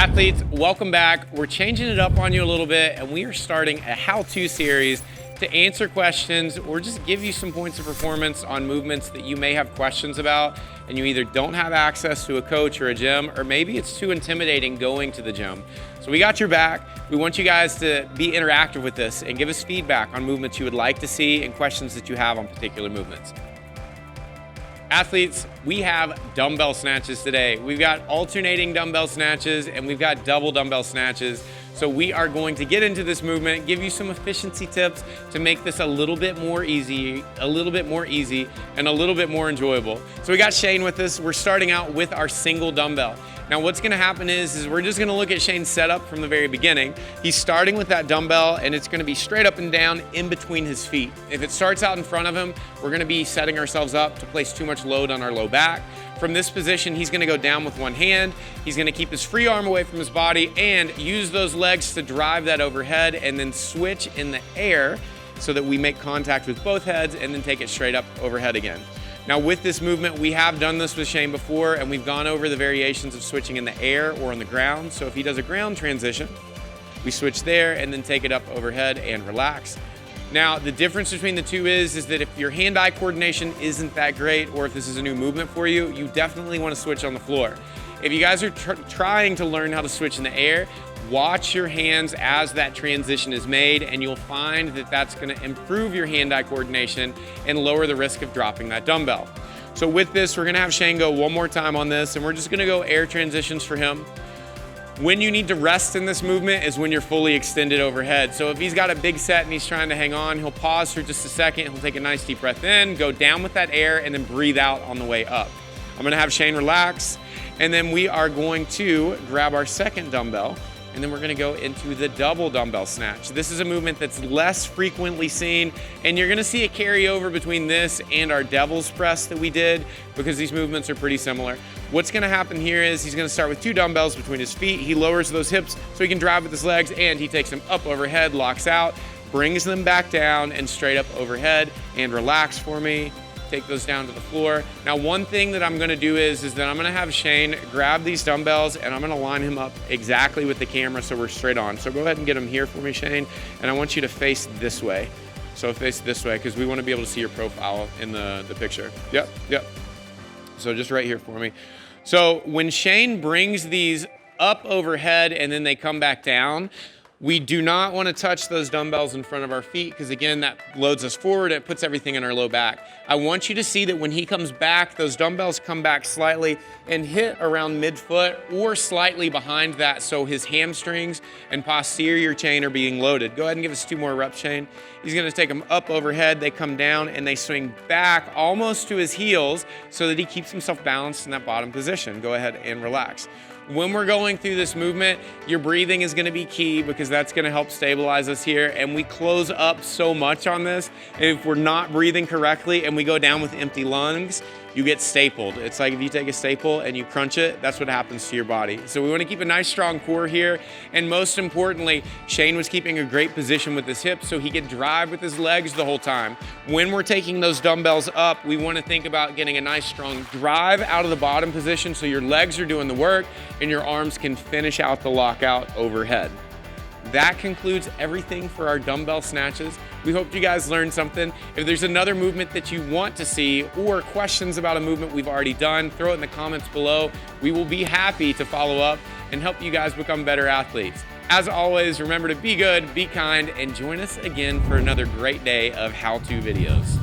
Athletes, welcome back. We're changing it up on you a little bit, and we are starting a how-to series to answer questions or just give you some points of performance on movements that you may have questions about, and you either don't have access to a coach or a gym, or maybe it's too intimidating going to the gym. So we got your back. We want you guys to be interactive with this and give us feedback on movements you would like to see and questions that you have on particular movements. Athletes, we have dumbbell snatches today. We've got alternating dumbbell snatches and we've got double dumbbell snatches. So we are going to get into this movement, give you some efficiency tips to make this a little bit more easy, and a little bit more enjoyable. So we got Shane with us. We're starting out with our single dumbbell. Now what's gonna happen is we're just gonna look at Shane's setup from the very beginning. He's starting with that dumbbell and it's gonna be straight up and down in between his feet. If it starts out in front of him, we're gonna be setting ourselves up to place too much load on our low back. From this position, he's gonna go down with one hand. He's gonna keep his free arm away from his body and use those legs to drive that overhead and then switch in the air so that we make contact with both heads and then take it straight up overhead again. Now with this movement, we have done this with Shane before and we've gone over the variations of switching in the air or on the ground. So if he does a ground transition, we switch there and then take it up overhead and relax. Now, the difference between the two is that if your hand-eye coordination isn't that great, or if this is a new movement for you, you definitely want to switch on the floor. If you guys are trying to learn how to switch in the air, watch your hands as that transition is made, and you'll find that that's going to improve your hand-eye coordination and lower the risk of dropping that dumbbell. So with this, we're going to have Shane go one more time on this, and we're just going to go air transitions for him. When you need to rest in this movement is when you're fully extended overhead. So if he's got a big set and he's trying to hang on, he'll pause for just a second, he'll take a nice deep breath in, go down with that air, and then breathe out on the way up. I'm gonna have Shane relax, and then we are going to grab our second dumbbell, and then we're gonna go into the double dumbbell snatch. This is a movement that's less frequently seen, and you're gonna see it carry over between this and our devil's press that we did, because these movements are pretty similar. What's gonna happen here is he's gonna start with two dumbbells between his feet. He lowers those hips so he can drive with his legs, and he takes them up overhead, locks out, brings them back down and straight up overhead, and relax for me. Take those down to the floor. Now, one thing that I'm gonna do is that I'm gonna have Shane grab these dumbbells and I'm gonna line him up exactly with the camera so we're straight on. So go ahead and get him here for me, Shane, and I want you to face this way. So face this way, because we wanna be able to see your profile in the picture. Yep. So just right here for me. So when Shane brings these up overhead and then they come back down, we do not want to touch those dumbbells in front of our feet because, again, that loads us forward. It puts everything in our low back. I want you to see that when he comes back, those dumbbells come back slightly and hit around midfoot or slightly behind that, so his hamstrings and posterior chain are being loaded. Go ahead and give us 2 more reps, Shane. He's going to take them up overhead. They come down and they swing back almost to his heels so that he keeps himself balanced in that bottom position. Go ahead and relax. When we're going through this movement, your breathing is gonna be key because that's gonna help stabilize us here. And we close up so much on this. If we're not breathing correctly and we go down with empty lungs, you get stapled. It's like if you take a staple and you crunch it, that's what happens to your body. So we wanna keep a nice strong core here. And most importantly, Shane was keeping a great position with his hips so he could drive with his legs the whole time. When we're taking those dumbbells up, we wanna think about getting a nice strong drive out of the bottom position so your legs are doing the work and your arms can finish out the lockout overhead. That concludes everything for our dumbbell snatches. We hope you guys learned something. If there's another movement that you want to see or questions about a movement we've already done, throw it in the comments below. We will be happy to follow up and help you guys become better athletes. As always, remember to be good, be kind, and join us again for another great day of how-to videos.